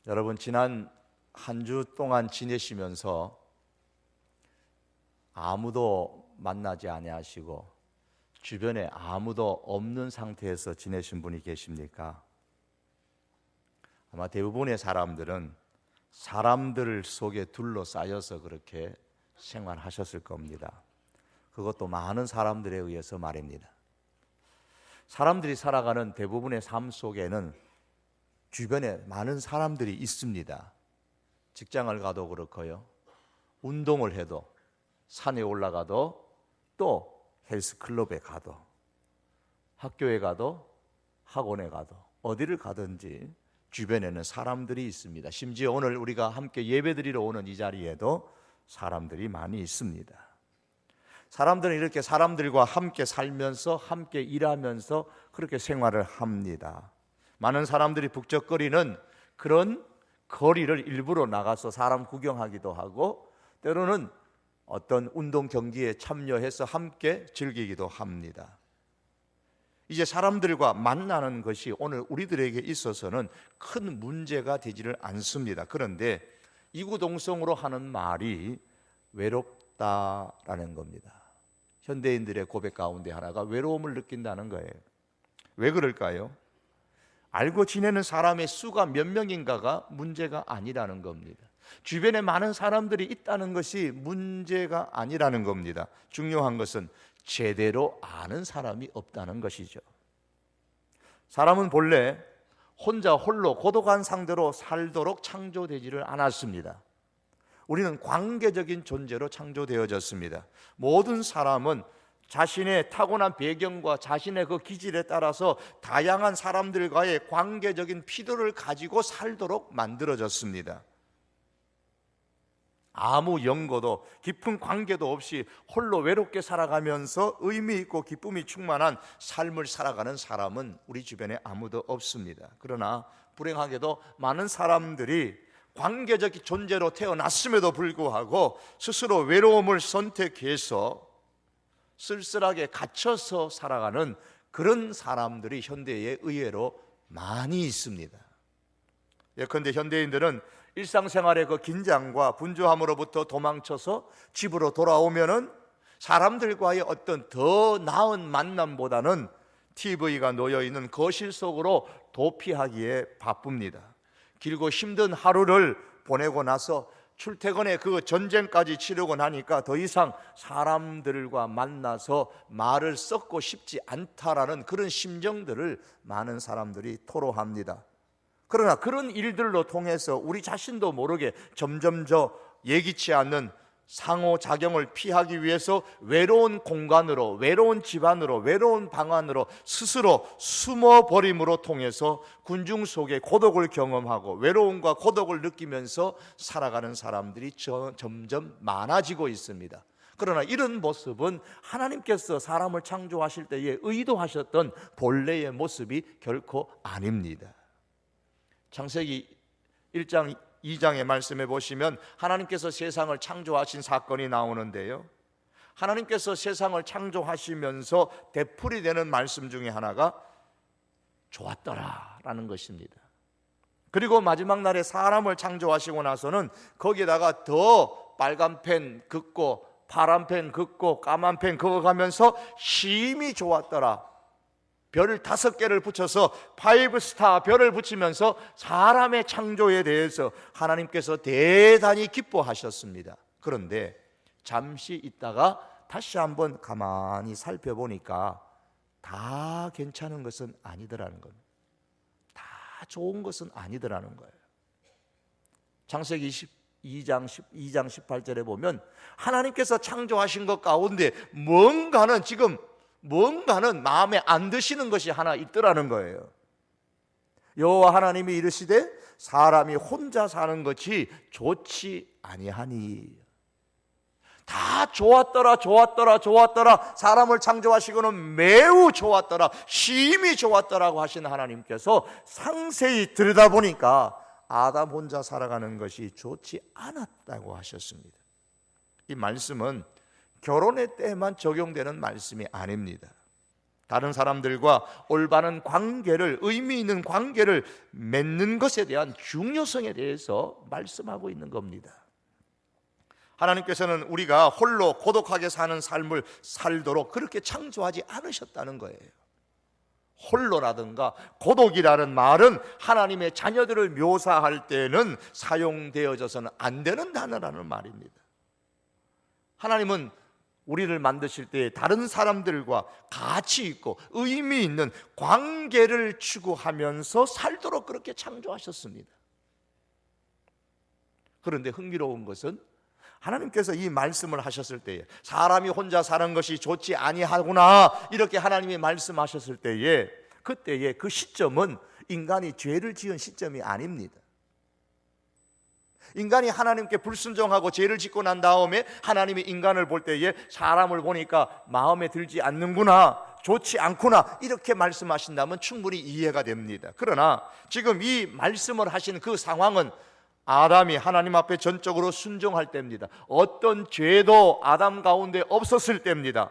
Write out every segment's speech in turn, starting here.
여러분, 지난 한 주 동안 지내시면서 아무도 만나지 아니하시고 주변에 아무도 없는 상태에서 지내신 분이 계십니까? 아마 대부분의 사람들은 사람들 속에 둘러싸여서 그렇게 생활하셨을 겁니다. 그것도 많은 사람들에 의해서 말입니다. 사람들이 살아가는 대부분의 삶 속에는 주변에 많은 사람들이 있습니다. 직장을 가도 그렇고요, 운동을 해도, 산에 올라가도, 또 헬스클럽에 가도, 학교에 가도, 학원에 가도, 어디를 가든지 주변에는 사람들이 있습니다. 심지어 오늘 우리가 함께 예배드리러 오는 이 자리에도 사람들이 많이 있습니다. 사람들은 이렇게 사람들과 함께 살면서, 함께 일하면서 그렇게 생활을 합니다. 많은 사람들이 북적거리는 그런 거리를 일부러 나가서 사람 구경하기도 하고, 때로는 어떤 운동 경기에 참여해서 함께 즐기기도 합니다. 이제 사람들과 만나는 것이 오늘 우리들에게 있어서는 큰 문제가 되지를 않습니다. 그런데 이구동성으로 하는 말이 외롭다라는 겁니다. 현대인들의 고백 가운데 하나가 외로움을 느낀다는 거예요. 왜 그럴까요? 알고 지내는 사람의 수가 몇 명인가가 문제가 아니라는 겁니다. 주변에 많은 사람들이 있다는 것이 문제가 아니라는 겁니다. 중요한 것은 제대로 아는 사람이 없다는 것이죠. 사람은 본래 혼자 홀로 고독한 상대로 살도록 창조되지를 않았습니다. 우리는 관계적인 존재로 창조되어졌습니다. 모든 사람은 자신의 타고난 배경과 자신의 그 기질에 따라서 다양한 사람들과의 관계적인 필요를 가지고 살도록 만들어졌습니다. 아무 연고도 깊은 관계도 없이 홀로 외롭게 살아가면서 의미 있고 기쁨이 충만한 삶을 살아가는 사람은 우리 주변에 아무도 없습니다. 그러나 불행하게도 많은 사람들이 관계적 존재로 태어났음에도 불구하고 스스로 외로움을 선택해서 쓸쓸하게 갇혀서 살아가는 그런 사람들이 현대에 의외로 많이 있습니다. 예컨대 현대인들은 일상생활의 그 긴장과 분주함으로부터 도망쳐서 집으로 돌아오면은 사람들과의 어떤 더 나은 만남보다는 TV가 놓여있는 거실 속으로 도피하기에 바쁩니다. 길고 힘든 하루를 보내고 나서 출퇴근의 그 전쟁까지 치르고 나니까 더 이상 사람들과 만나서 말을 섞고 싶지 않다라는 그런 심정들을 많은 사람들이 토로합니다. 그러나 그런 일들로 통해서 우리 자신도 모르게 점점 예기치 않는 상호작용을 피하기 위해서 외로운 공간으로, 외로운 집안으로, 외로운 방 안으로 스스로 숨어버림으로 통해서 군중 속에 고독을 경험하고 외로움과 고독을 느끼면서 살아가는 사람들이 점점 많아지고 있습니다. 그러나 이런 모습은 하나님께서 사람을 창조하실 때에 의도하셨던 본래의 모습이 결코 아닙니다. 창세기 1장 2장의 말씀에 보시면 하나님께서 세상을 창조하신 사건이 나오는데요, 하나님께서 세상을 창조하시면서 되풀이되는 말씀 중에 하나가 좋았더라 라는 것입니다. 그리고 마지막 날에 사람을 창조하시고 나서는 거기에다가 더 빨간 펜 긋고 파란 펜 긋고 까만 펜 그어가면서 심히 좋았더라, 별 5개를 붙여서 5스타 별을 붙이면서 사람의 창조에 대해서 하나님께서 대단히 기뻐하셨습니다. 그런데 잠시 있다가 다시 한번 가만히 살펴보니까 다 괜찮은 것은 아니더라는 겁니다. 다 좋은 것은 아니더라는 거예요. 창세기 2장 18절에 보면 하나님께서 창조하신 것 가운데 뭔가는 마음에 안 드시는 것이 하나 있더라는 거예요. 여호와 하나님이 이르시되 사람이 혼자 사는 것이 좋지 아니하니. 다 좋았더라 사람을 창조하시고는 매우 좋았더라, 심히 좋았더라고 하신 하나님께서 상세히 들여다보니까 아담 혼자 살아가는 것이 좋지 않았다고 하셨습니다. 이 말씀은 결혼의 때에만 적용되는 말씀이 아닙니다. 다른 사람들과 올바른 관계를, 의미 있는 관계를 맺는 것에 대한 중요성에 대해서 말씀하고 있는 겁니다. 하나님께서는 우리가 홀로 고독하게 사는 삶을 살도록 그렇게 창조하지 않으셨다는 거예요. 홀로라든가 고독이라는 말은 하나님의 자녀들을 묘사할 때는 사용되어져서는 안 되는 단어라는 말입니다. 하나님은 우리를 만드실 때 다른 사람들과 가치 있고 의미 있는 관계를 추구하면서 살도록 그렇게 창조하셨습니다. 그런데 흥미로운 것은 하나님께서 이 말씀을 하셨을 때에 사람이 혼자 사는 것이 좋지 아니하구나 이렇게 하나님이 말씀하셨을 때에 그때에 그 시점은 인간이 죄를 지은 시점이 아닙니다. 인간이 하나님께 불순종하고 죄를 짓고 난 다음에 하나님이 인간을 볼 때에 사람을 보니까 마음에 들지 않는구나, 좋지 않구나 이렇게 말씀하신다면 충분히 이해가 됩니다. 그러나 지금 이 말씀을 하신 그 상황은 아담이 하나님 앞에 전적으로 순종할 때입니다. 어떤 죄도 아담 가운데 없었을 때입니다.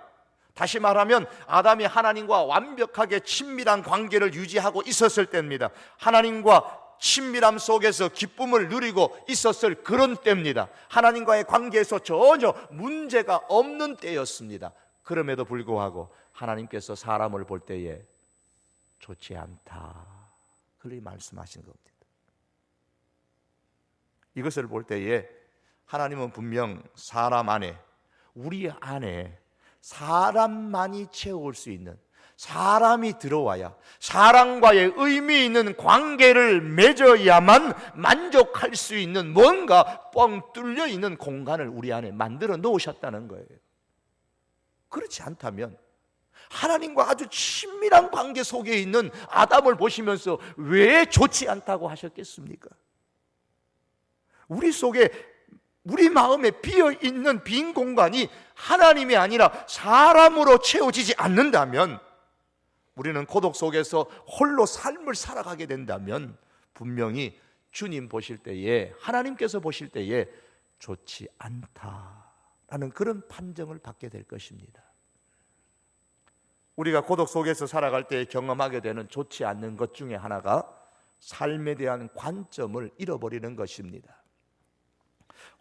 다시 말하면 아담이 하나님과 완벽하게 친밀한 관계를 유지하고 있었을 때입니다. 하나님과 친밀함 속에서 기쁨을 누리고 있었을 그런 때입니다. 하나님과의 관계에서 전혀 문제가 없는 때였습니다. 그럼에도 불구하고 하나님께서 사람을 볼 때에 좋지 않다 그렇게 말씀하신 겁니다. 이것을 볼 때에 하나님은 분명 사람 안에, 우리 안에 사람만이 채울 수 있는, 사람이 들어와야 사람과의 의미 있는 관계를 맺어야만 만족할 수 있는 뭔가 뻥 뚫려 있는 공간을 우리 안에 만들어 놓으셨다는 거예요. 그렇지 않다면 하나님과 아주 친밀한 관계 속에 있는 아담을 보시면서 왜 좋지 않다고 하셨겠습니까? 우리 속에, 우리 마음에 비어있는 빈 공간이 하나님이 아니라 사람으로 채워지지 않는다면, 우리는 고독 속에서 홀로 삶을 살아가게 된다면 분명히 주님 보실 때에, 하나님께서 보실 때에 좋지 않다라는 그런 판정을 받게 될 것입니다. 우리가 고독 속에서 살아갈 때 경험하게 되는 좋지 않는 것 중에 하나가 삶에 대한 관점을 잃어버리는 것입니다.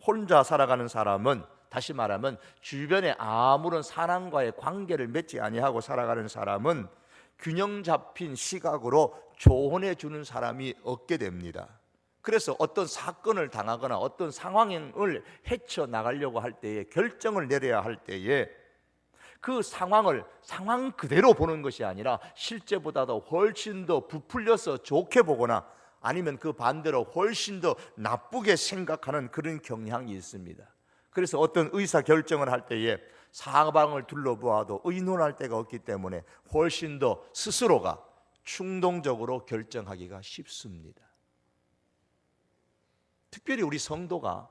혼자 살아가는 사람은, 다시 말하면 주변에 아무런 사람과의 관계를 맺지 아니하고 살아가는 사람은 균형 잡힌 시각으로 조언해 주는 사람이 없게 됩니다. 그래서 어떤 사건을 당하거나 어떤 상황을 헤쳐나가려고 할 때에, 결정을 내려야 할 때에 그 상황을 상황 그대로 보는 것이 아니라 실제보다도 훨씬 더 부풀려서 좋게 보거나 아니면 그 반대로 훨씬 더 나쁘게 생각하는 그런 경향이 있습니다. 그래서 어떤 의사결정을 할 때에 사방을 둘러보아도 의논할 데가 없기 때문에 훨씬 더 스스로가 충동적으로 결정하기가 쉽습니다. 특별히 우리 성도가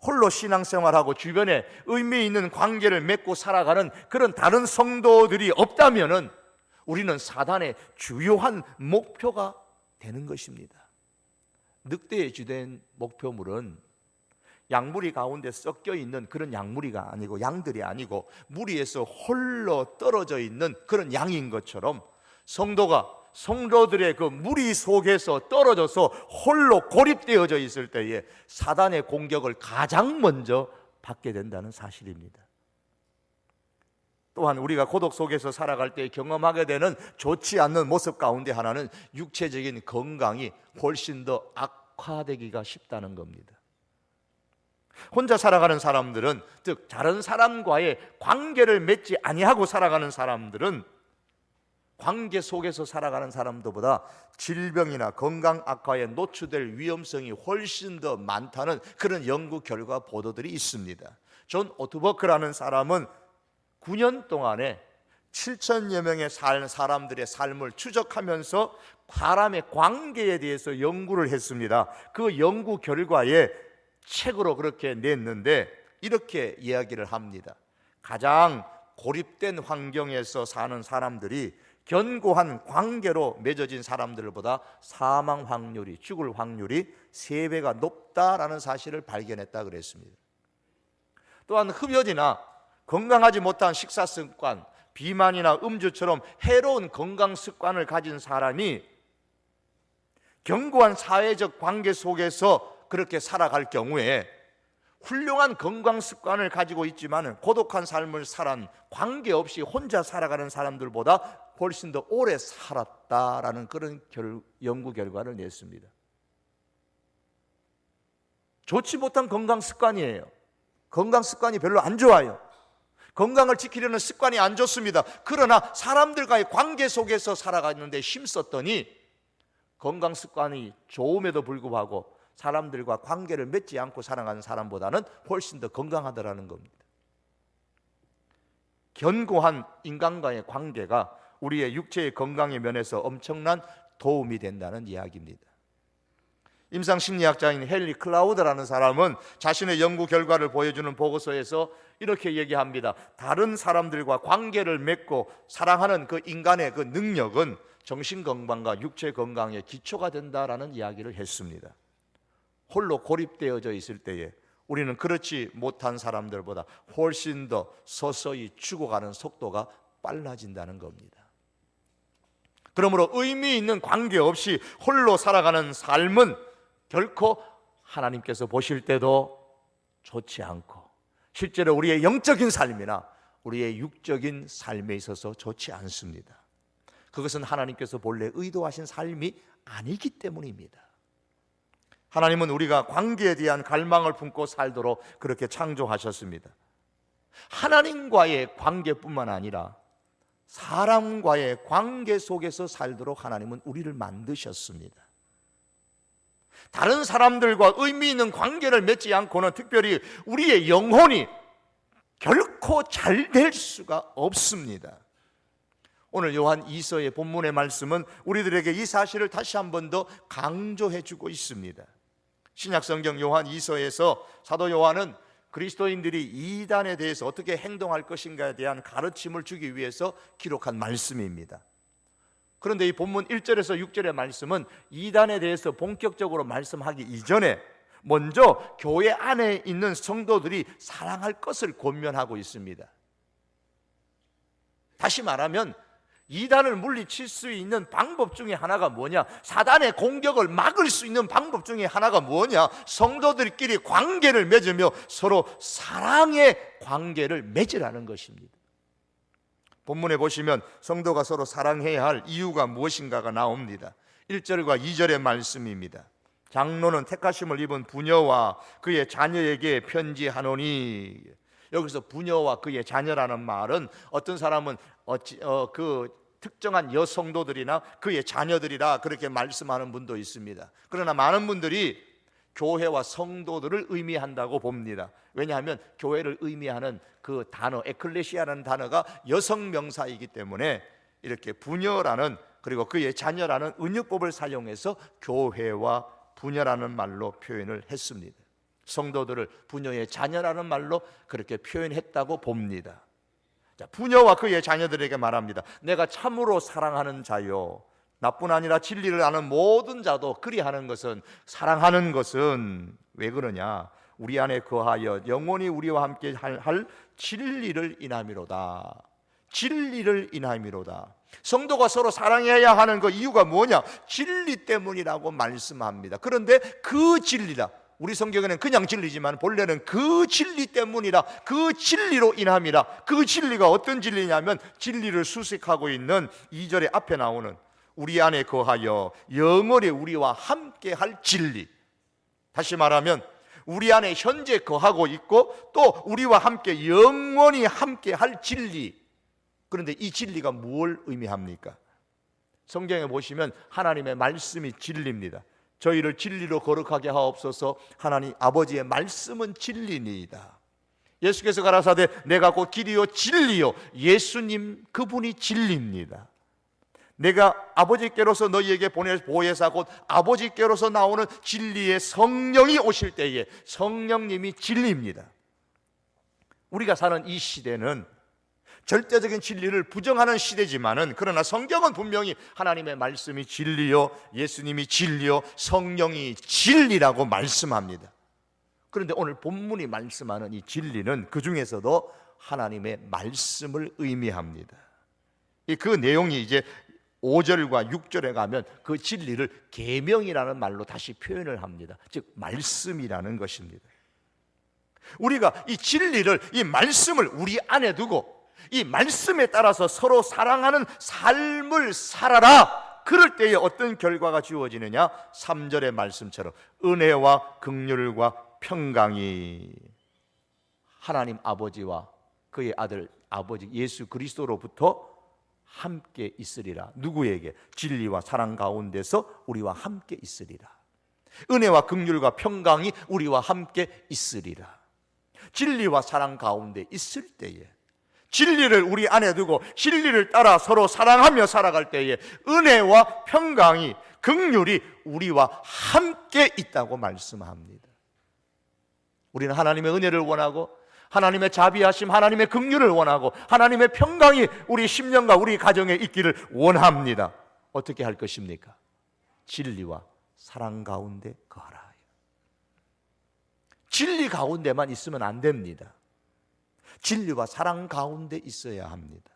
홀로 신앙생활하고 주변에 의미 있는 관계를 맺고 살아가는 그런 다른 성도들이 없다면은 우리는 사단의 주요한 목표가 되는 것입니다. 늑대의 주된 목표물은 양무리 가운데 섞여 있는 그런 양무리가 아니고, 양들이 아니고 무리에서 홀로 떨어져 있는 그런 양인 것처럼 성도가 성도들의 그 무리 속에서 떨어져서 홀로 고립되어져 있을 때에 사단의 공격을 가장 먼저 받게 된다는 사실입니다. 또한 우리가 고독 속에서 살아갈 때 경험하게 되는 좋지 않는 모습 가운데 하나는 육체적인 건강이 훨씬 더 악화되기가 쉽다는 겁니다. 혼자 살아가는 사람들은, 즉 다른 사람과의 관계를 맺지 아니하고 살아가는 사람들은 관계 속에서 살아가는 사람들보다 질병이나 건강 악화에 노출될 위험성이 훨씬 더 많다는 그런 연구 결과 보도들이 있습니다. 존 오트버크라는 사람은 9년 동안에 7천여 명의 사람들의 삶을 추적하면서 사람의 관계에 대해서 연구를 했습니다. 그 연구 결과에 책으로 그렇게 냈는데 이렇게 이야기를 합니다. 가장 고립된 환경에서 사는 사람들이 견고한 관계로 맺어진 사람들보다 사망 확률이, 죽을 확률이 3배가 높다라는 사실을 발견했다 그랬습니다. 또한 흡연이나 건강하지 못한 식사 습관, 비만이나 음주처럼 해로운 건강 습관을 가진 사람이 견고한 사회적 관계 속에서 그렇게 살아갈 경우에 훌륭한 건강 습관을 가지고 있지만 고독한 삶을 살아 관계없이 혼자 살아가는 사람들보다 훨씬 더 오래 살았다라는 그런 연구 결과를 냈습니다. 좋지 못한 건강 습관이에요. 건강 습관이 별로 안 좋아요. 건강을 지키려는 습관이 안 좋습니다. 그러나 사람들과의 관계 속에서 살아가는데 힘썼더니 건강 습관이 좋음에도 불구하고 사람들과 관계를 맺지 않고 살아가는 사람보다는 훨씬 더 건강하다라는 겁니다. 견고한 인간과의 관계가 우리의 육체의 건강의 면에서 엄청난 도움이 된다는 이야기입니다. 임상심리학자인 헨리 클라우드라는 사람은 자신의 연구 결과를 보여주는 보고서에서 이렇게 얘기합니다. 다른 사람들과 관계를 맺고 사랑하는 그 인간의 그 능력은 정신건강과 육체건강의 기초가 된다라는 이야기를 했습니다. 홀로 고립되어져 있을 때에 우리는 그렇지 못한 사람들보다 훨씬 더 서서히 죽어가는 속도가 빨라진다는 겁니다. 그러므로 의미 있는 관계 없이 홀로 살아가는 삶은 결코 하나님께서 보실 때도 좋지 않고 실제로 우리의 영적인 삶이나 우리의 육적인 삶에 있어서 좋지 않습니다. 그것은 하나님께서 본래 의도하신 삶이 아니기 때문입니다. 하나님은 우리가 관계에 대한 갈망을 품고 살도록 그렇게 창조하셨습니다. 하나님과의 관계뿐만 아니라 사람과의 관계 속에서 살도록 하나님은 우리를 만드셨습니다. 다른 사람들과 의미 있는 관계를 맺지 않고는 특별히 우리의 영혼이 결코 잘 될 수가 없습니다. 오늘 요한 2서의 본문의 말씀은 우리들에게 이 사실을 다시 한 번 더 강조해 주고 있습니다. 신약성경 요한 2서에서 사도 요한은 그리스도인들이 이단에 대해서 어떻게 행동할 것인가에 대한 가르침을 주기 위해서 기록한 말씀입니다. 그런데 이 본문 1절에서 6절의 말씀은 이단에 대해서 본격적으로 말씀하기 이전에 먼저 교회 안에 있는 성도들이 사랑할 것을 권면하고 있습니다. 다시 말하면 이단을 물리칠 수 있는 방법 중에 하나가 뭐냐? 사단의 공격을 막을 수 있는 방법 중에 하나가 뭐냐? 성도들끼리 관계를 맺으며 서로 사랑의 관계를 맺으라는 것입니다. 본문에 보시면 성도가 서로 사랑해야 할 이유가 무엇인가가 나옵니다. 1절과 2절의 말씀입니다. 장로는 택하심을 입은 부녀와 그의 자녀에게 편지하노니, 여기서 부녀와 그의 자녀라는 말은 어떤 사람은 그 특정한 여성도들이나 그의 자녀들이라 그렇게 말씀하는 분도 있습니다. 그러나 많은 분들이 교회와 성도들을 의미한다고 봅니다. 왜냐하면 교회를 의미하는 그 단어 에클레시아라는 단어가 여성 명사이기 때문에 이렇게 부녀라는 그리고 그의 자녀라는 은유법을 사용해서 교회와 부녀라는 말로 표현을 했습니다. 성도들을 부녀의 자녀라는 말로 그렇게 표현했다고 봅니다. 자, 부녀와 그의 자녀들에게 말합니다. 내가 참으로 사랑하는 자요, 나뿐 아니라 진리를 아는 모든 자도 그리하는 것은, 사랑하는 것은 왜 그러냐? 우리 안에 거하여 영원히 우리와 함께 할 진리를 인함이로다. 진리를 인함이로다. 성도가 서로 사랑해야 하는 그 이유가 뭐냐? 진리 때문이라고 말씀합니다. 그런데 그 진리다, 우리 성경에는 그냥 진리지만 본래는 그 진리 때문이라, 그 진리로 인함이라. 그 진리가 어떤 진리냐면 진리를 수식하고 있는 2절의 앞에 나오는 우리 안에 거하여 영원히 우리와 함께 할 진리. 다시 말하면 우리 안에 현재 거하고 있고 또 우리와 함께 영원히 함께 할 진리. 그런데 이 진리가 무엇을 의미합니까? 성경에 보시면 하나님의 말씀이 진리입니다. 저희를 진리로 거룩하게 하옵소서. 하나님 아버지의 말씀은 진리니이다. 예수께서 가라사대 내가 곧 길이요 진리요, 예수님 그분이 진리입니다. 내가 아버지께로서 너희에게 보낼 보혜사 곧 아버지께로서 나오는 진리의 성령이 오실 때에 성령님이 진리입니다. 우리가 사는 이 시대는 절대적인 진리를 부정하는 시대지만은 그러나 성경은 분명히 하나님의 말씀이 진리요, 예수님이 진리요, 성령이 진리라고 말씀합니다. 그런데 오늘 본문이 말씀하는 이 진리는 그 중에서도 하나님의 말씀을 의미합니다. 그 내용이 이제 5절과 6절에 가면 그 진리를 계명이라는 말로 다시 표현을 합니다. 즉 말씀이라는 것입니다. 우리가 이 진리를, 이 말씀을 우리 안에 두고 이 말씀에 따라서 서로 사랑하는 삶을 살아라. 그럴 때에 어떤 결과가 주어지느냐? 3절의 말씀처럼 은혜와 긍휼과 평강이 하나님 아버지와 그의 아들 아버지 예수 그리스도로부터 함께 있으리라. 누구에게? 진리와 사랑 가운데서 우리와 함께 있으리라. 은혜와 긍휼과 평강이 우리와 함께 있으리라. 진리와 사랑 가운데 있을 때에, 진리를 우리 안에 두고 진리를 따라 서로 사랑하며 살아갈 때에 은혜와 평강이, 긍휼이 우리와 함께 있다고 말씀합니다. 우리는 하나님의 은혜를 원하고 하나님의 자비하심, 하나님의 긍휼을 원하고 하나님의 평강이 우리 심령과 우리 가정에 있기를 원합니다. 어떻게 할 것입니까? 진리와 사랑 가운데 거하라. 진리 가운데만 있으면 안 됩니다. 진리와 사랑 가운데 있어야 합니다.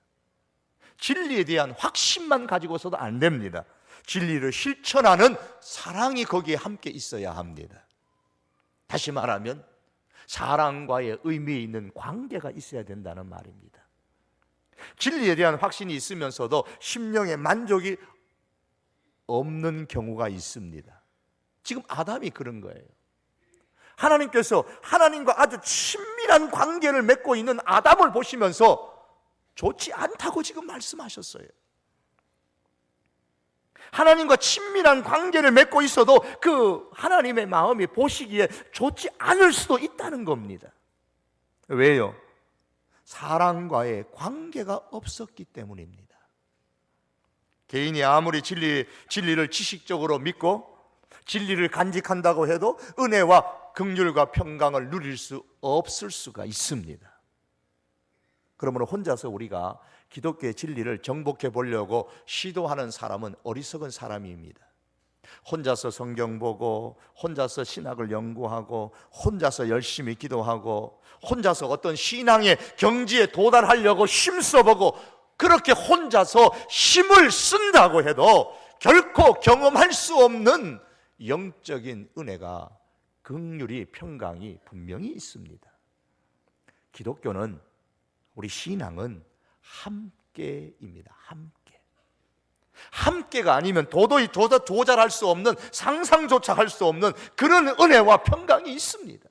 진리에 대한 확신만 가지고서도 안 됩니다. 진리를 실천하는 사랑이 거기에 함께 있어야 합니다. 다시 말하면 사랑과의 의미 있는 관계가 있어야 된다는 말입니다. 진리에 대한 확신이 있으면서도 심령의 만족이 없는 경우가 있습니다. 지금 아담이 그런 거예요. 하나님께서 하나님과 아주 친밀한 관계를 맺고 있는 아담을 보시면서 좋지 않다고 지금 말씀하셨어요. 하나님과 친밀한 관계를 맺고 있어도 그 하나님의 마음이 보시기에 좋지 않을 수도 있다는 겁니다. 왜요? 사랑과의 관계가 없었기 때문입니다. 개인이 아무리 진리를 지식적으로 믿고 진리를 간직한다고 해도 은혜와 긍휼과 평강을 누릴 수 없을 수가 있습니다. 그러므로 혼자서 우리가 기독교의 진리를 정복해 보려고 시도하는 사람은 어리석은 사람입니다. 혼자서 성경 보고 혼자서 신학을 연구하고 혼자서 열심히 기도하고 혼자서 어떤 신앙의 경지에 도달하려고 힘써보고 그렇게 혼자서 힘을 쓴다고 해도 결코 경험할 수 없는 영적인 은혜가, 긍휼이, 평강이 분명히 있습니다. 기독교는, 우리 신앙은 함께입니다. 함께가 아니면 도저히 조절할 수 없는, 상상조차 할 수 없는 그런 은혜와 평강이 있습니다.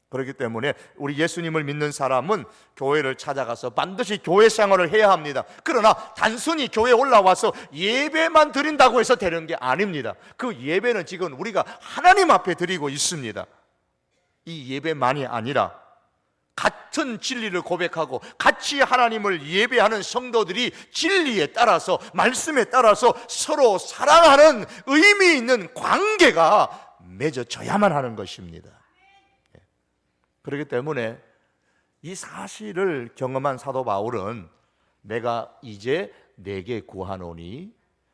그렇기 때문에 우리 예수님을 믿는 사람은 교회를 찾아가서 반드시 교회 생활을 해야 합니다. 그러나 단순히 교회에 올라와서 예배만 드린다고 해서 되는 게 아닙니다. 그 예배는 지금 우리가 하나님 앞에 드리고 있습니다. 이 예배만이 아니라 같은 진리를 고백하고 같이 하나님을 예배하는 성도들이 진리에 따라서, 말씀에 따라서 서로 사랑하는 의미 있는 관계가 맺어져야만 하는 것입니다. 그렇기 때문에 이 사실을 경험한 사도 바울은 내가 이제 내게 구하노니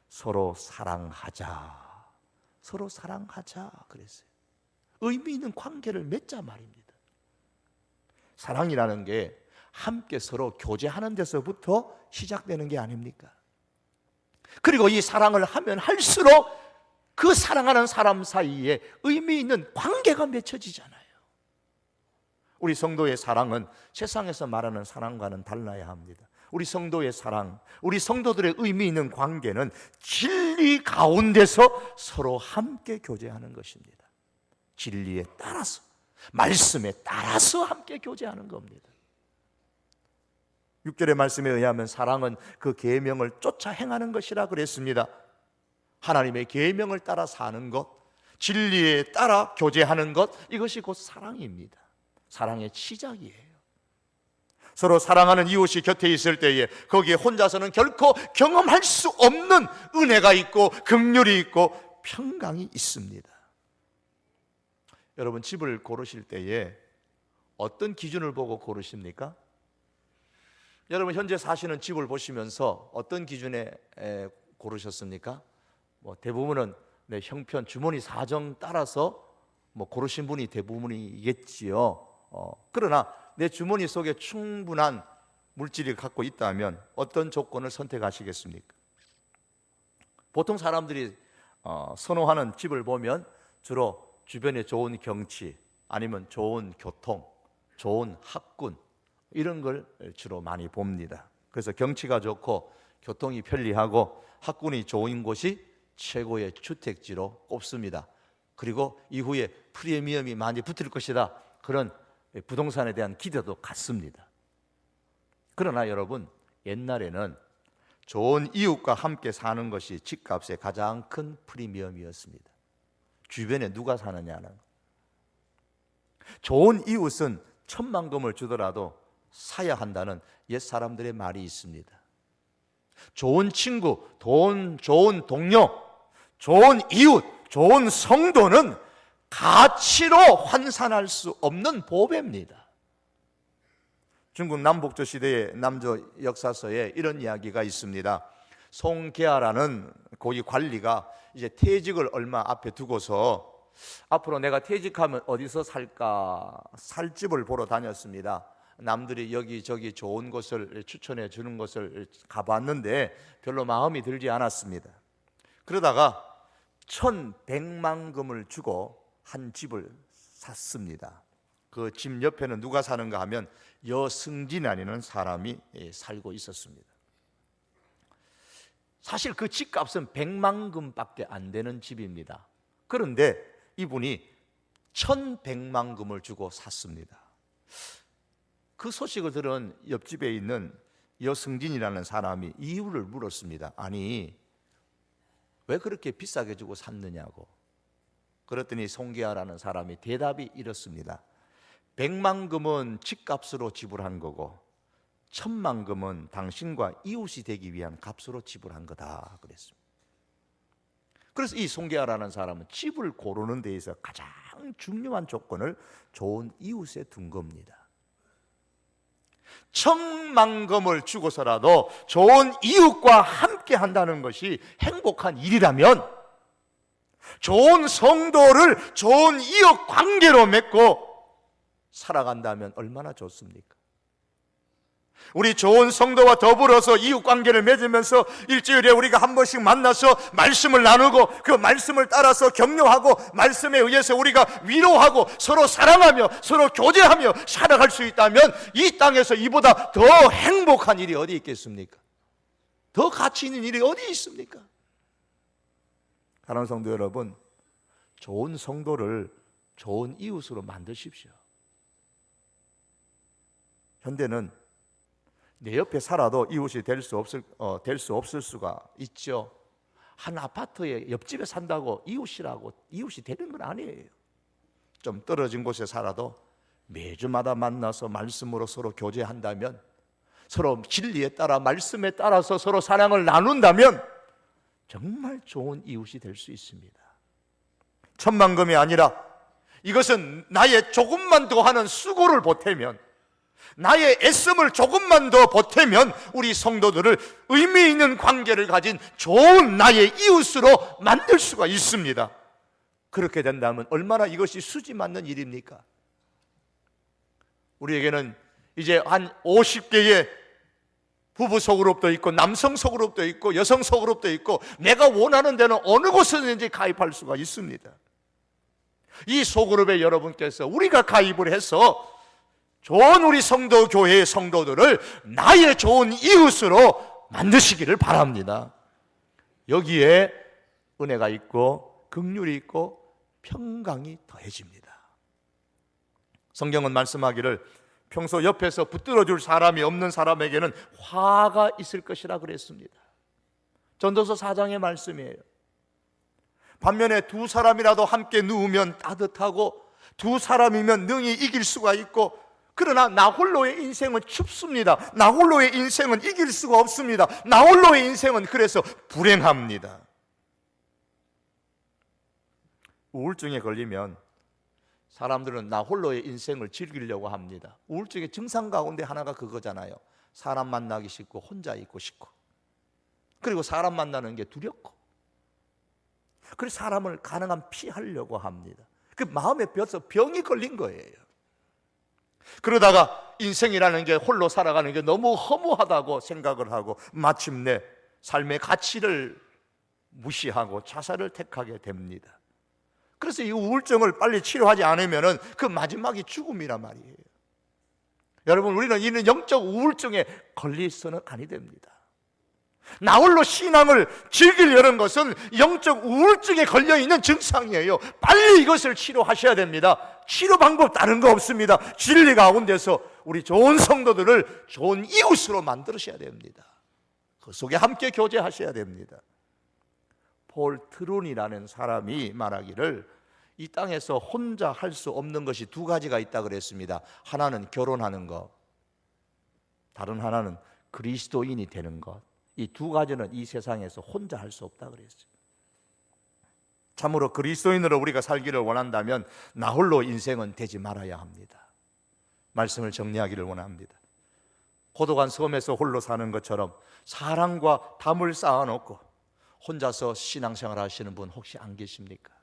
서로 사랑하자 그랬어요. 의미 있는 관계를 맺자 말입니다. 사랑이라는 게 함께 서로 교제하는 데서부터 시작되는 게 아닙니까? 그리고 이 사랑을 하면 할수록 그 사랑하는 사람 사이에 의미 있는 관계가 맺혀지잖아요. 우리 성도의 사랑은 세상에서 말하는 사랑과는 달라야 합니다. 우리 성도의 사랑, 우리 성도들의 의미 있는 관계는 진리 가운데서 서로 함께 교제하는 것입니다. 진리에 따라서, 말씀에 따라서 함께 교제하는 겁니다. 6절의 말씀에 의하면 사랑은 그 계명을 쫓아 행하는 것이라 그랬습니다. 하나님의 계명을 따라 사는 것, 진리에 따라 교제하는 것, 이것이 곧 사랑입니다. 사랑의 시작이에요. 서로 사랑하는 이웃이 곁에 있을 때에 거기에 혼자서는 결코 경험할 수 없는 은혜가 있고 긍휼이 있고 평강이 있습니다. 여러분, 집을 고르실 때에 어떤 기준을 보고 고르십니까? 여러분, 현재 사시는 집을 보시면서 어떤 기준에 고르셨습니까? 대부분은 형편, 주머니 사정 따라서 고르신 분이 대부분이겠지요. 그러나 내 주머니 속에 충분한 물질이 갖고 있다면 어떤 조건을 선택하시겠습니까? 보통 사람들이 선호하는 집을 보면 주로 주변에 좋은 경치, 아니면 좋은 교통, 좋은 학군, 이런 걸 주로 많이 봅니다. 그래서 경치가 좋고 교통이 편리하고 학군이 좋은 곳이 최고의 주택지로 꼽습니다. 그리고 이후에 프리미엄이 많이 붙을 것이다, 그런 부동산에 대한 기대도 같습니다. 그러나 여러분, 옛날에는 좋은 이웃과 함께 사는 것이 집값의 가장 큰 프리미엄이었습니다. 주변에 누가 사느냐는. 좋은 이웃은 천만금을 주더라도 사야 한다는 옛 사람들의 말이 있습니다. 좋은 친구, 좋은 동료, 좋은 이웃, 좋은 성도는 가치로 환산할 수 없는 보배입니다. 중국 남북조 시대의 남조 역사서에 이런 이야기가 있습니다. 송계하라는 고위 관리가 이제 퇴직을 얼마 앞에 두고서 앞으로 내가 퇴직하면 어디서 살까 살 집을 보러 다녔습니다. 남들이 여기저기 좋은 곳을 추천해 주는 곳을 가봤는데 별로 마음이 들지 않았습니다. 그러다가 1,100만 금을 주고 한 집을 샀습니다. 그 집 옆에는 누가 사는가 하면 여승진이라는 사람이 살고 있었습니다. 사실 그 집값은 100만 금밖에 안 되는 집입니다. 그런데 이분이 1,100만 금을 주고 샀습니다. 그 소식을 들은 옆집에 있는 여승진이라는 사람이 이유를 물었습니다. 아니, 왜 그렇게 비싸게 주고 샀느냐고. 그랬더니 송계하라는 사람이 대답이 이렇습니다. 100만 금은 집값으로 지불한 거고 1,000만 금은 당신과 이웃이 되기 위한 값으로 지불한 거다 그랬습니다. 그래서 이 송계하라는 사람은 집을 고르는 데 있어서 가장 중요한 조건을 좋은 이웃에 둔 겁니다. 1,000만 금을 주고서라도 좋은 이웃과 함께 한다는 것이 행복한 일이라면, 좋은 성도를 좋은 이웃 관계로 맺고 살아간다면 얼마나 좋습니까? 우리 좋은 성도와 더불어서 이웃 관계를 맺으면서 일주일에 우리가 한 번씩 만나서 말씀을 나누고 그 말씀을 따라서 격려하고 말씀에 의해서 우리가 위로하고 서로 사랑하며 서로 교제하며 살아갈 수 있다면 이 땅에서 이보다 더 행복한 일이 어디 있겠습니까? 더 가치 있는 일이 어디 있습니까? 사랑하는 성도 여러분, 좋은 성도를 좋은 이웃으로 만드십시오. 현대는 내 옆에 살아도 이웃이 될 수 없을 수가 있죠. 한 아파트에 옆집에 산다고 이웃이 되는 건 아니에요. 좀 떨어진 곳에 살아도 매주마다 만나서 말씀으로 서로 교제한다면, 서로 진리에 따라 말씀에 따라서 서로 사랑을 나눈다면 정말 좋은 이웃이 될 수 있습니다. 1,000만 금이 아니라 이것은 나의 조금만 더 하는 수고를 보태면, 나의 애씀을 조금만 더 보태면 우리 성도들을 의미 있는 관계를 가진 좋은 나의 이웃으로 만들 수가 있습니다. 그렇게 된다면 얼마나 이것이 수지 맞는 일입니까? 우리에게는 이제 한 50개의 부부 소그룹도 있고 남성 소그룹도 있고 여성 소그룹도 있고 내가 원하는 데는 어느 곳에든지 가입할 수가 있습니다. 이 소그룹에 여러분께서 우리가 가입을 해서 좋은 우리 성도 교회의 성도들을 나의 좋은 이웃으로 만드시기를 바랍니다. 여기에 은혜가 있고 긍휼이 있고 평강이 더해집니다. 성경은 말씀하기를 평소 옆에서 붙들어줄 사람이 없는 사람에게는 화가 있을 것이라 그랬습니다. 전도서 4장의 말씀이에요. 반면에 두 사람이라도 함께 누우면 따뜻하고 두 사람이면 능히 이길 수가 있고, 그러나 나 홀로의 인생은 춥습니다. 나 홀로의 인생은 이길 수가 없습니다. 나 홀로의 인생은 그래서 불행합니다. 우울증에 걸리면 사람들은 나 홀로의 인생을 즐기려고 합니다. 우울증의 증상 가운데 하나가 그거잖아요. 사람 만나기 싫고 혼자 있고 싶고, 그리고 사람 만나는 게 두렵고, 그래서 사람을 가능한 피하려고 합니다. 그 마음에 벼서 병이 걸린 거예요. 그러다가 인생이라는 게 홀로 살아가는 게 너무 허무하다고 생각을 하고 마침내 삶의 가치를 무시하고 자살을 택하게 됩니다. 그래서 이 우울증을 빨리 치료하지 않으면 그 마지막이 죽음이란 말이에요. 여러분, 우리는 이런 영적 우울증에 걸려서는 아니 됩니다. 나홀로 신앙을 즐기려는 것은 영적 우울증에 걸려있는 증상이에요. 빨리 이것을 치료하셔야 됩니다. 치료 방법 다른 거 없습니다. 진리 가운데서 우리 좋은 성도들을 좋은 이웃으로 만들으셔야 됩니다. 그 속에 함께 교제하셔야 됩니다. 폴 트룬이라는 사람이 말하기를 이 땅에서 혼자 할 수 없는 것이 두 가지가 있다 그랬습니다. 하나는 결혼하는 것, 다른 하나는 그리스도인이 되는 것. 이 두 가지는 이 세상에서 혼자 할 수 없다 그랬어요. 참으로 그리스도인으로 우리가 살기를 원한다면 나 홀로 인생은 되지 말아야 합니다. 말씀을 정리하기를 원합니다. 고독한 섬에서 홀로 사는 것처럼 사랑과 담을 쌓아놓고 혼자서 신앙생활 하시는 분 혹시 안 계십니까?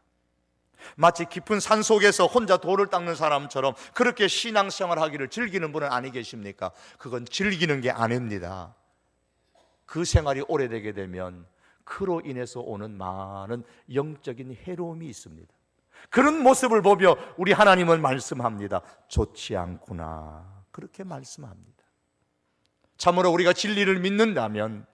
마치 깊은 산 속에서 혼자 돌을 닦는 사람처럼 그렇게 신앙생활 하기를 즐기는 분은 아니 계십니까? 그건 즐기는 게 아닙니다. 그 생활이 오래되게 되면 그로 인해서 오는 많은 영적인 해로움이 있습니다. 그런 모습을 보며 우리 하나님은 말씀합니다. 좋지 않구나. 그렇게 말씀합니다. 참으로 우리가 진리를 믿는다면,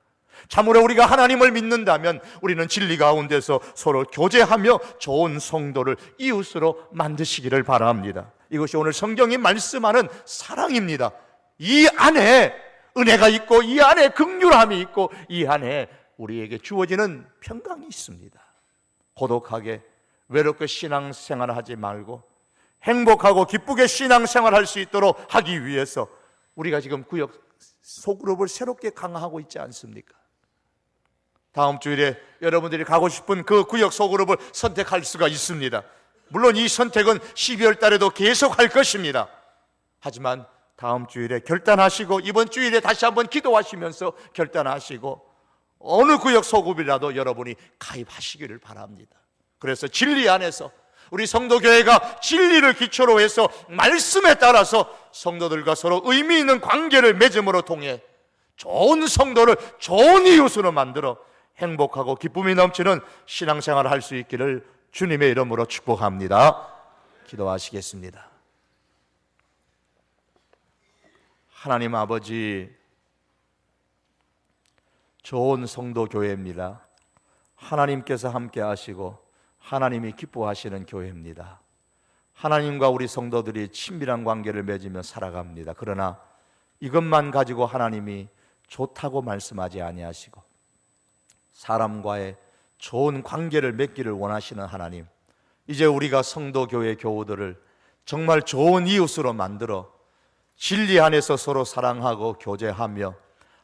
참으로 우리가 하나님을 믿는다면 우리는 진리 가운데서 서로 교제하며 좋은 성도를 이웃으로 만드시기를 바랍니다. 이것이 오늘 성경이 말씀하는 사랑입니다. 이 안에 은혜가 있고 이 안에 긍휼함이 있고 이 안에 우리에게 주어지는 평강이 있습니다. 고독하게 외롭게 신앙생활을 하지 말고 행복하고 기쁘게 신앙생활할 수 있도록 하기 위해서 우리가 지금 구역 소그룹을 새롭게 강화하고 있지 않습니까? 다음 주일에 여러분들이 가고 싶은 그 구역 소그룹을 선택할 수가 있습니다. 물론 이 선택은 12월 달에도 계속 할 것입니다. 하지만 다음 주일에 결단하시고 이번 주일에 다시 한번 기도하시면서 결단하시고 어느 구역 소그룹이라도 여러분이 가입하시기를 바랍니다. 그래서 진리 안에서 우리 성도교회가 진리를 기초로 해서 말씀에 따라서 성도들과 서로 의미 있는 관계를 맺음으로 통해 좋은 성도를 좋은 이웃으로 만들어 행복하고 기쁨이 넘치는 신앙생활을 할 수 있기를 주님의 이름으로 축복합니다. 기도하시겠습니다. 하나님 아버지, 좋은 성도교회입니다. 하나님께서 함께 하시고 하나님이 기뻐하시는 교회입니다. 하나님과 우리 성도들이 친밀한 관계를 맺으며 살아갑니다. 그러나 이것만 가지고 하나님이 좋다고 말씀하지 아니하시고 사람과의 좋은 관계를 맺기를 원하시는 하나님, 이제 우리가 성도교회 교우들을 정말 좋은 이웃으로 만들어 진리 안에서 서로 사랑하고 교제하며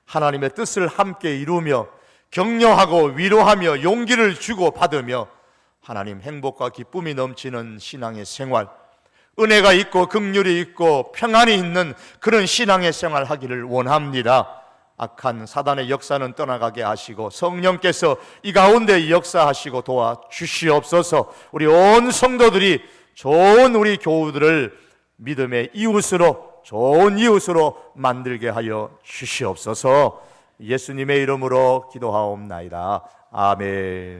하나님의 뜻을 함께 이루며 격려하고 위로하며 용기를 주고 받으며 하나님 행복과 기쁨이 넘치는 신앙의 생활, 은혜가 있고 긍휼이 있고 평안이 있는 그런 신앙의 생활 하기를 원합니다. 악한 사단의 역사는 떠나가게 하시고 성령께서 이 가운데 역사하시고 도와주시옵소서. 우리 온 성도들이 좋은 우리 교우들을 믿음의 이웃으로, 좋은 이웃으로 만들게 하여 주시옵소서. 예수님의 이름으로 기도하옵나이다. 아멘.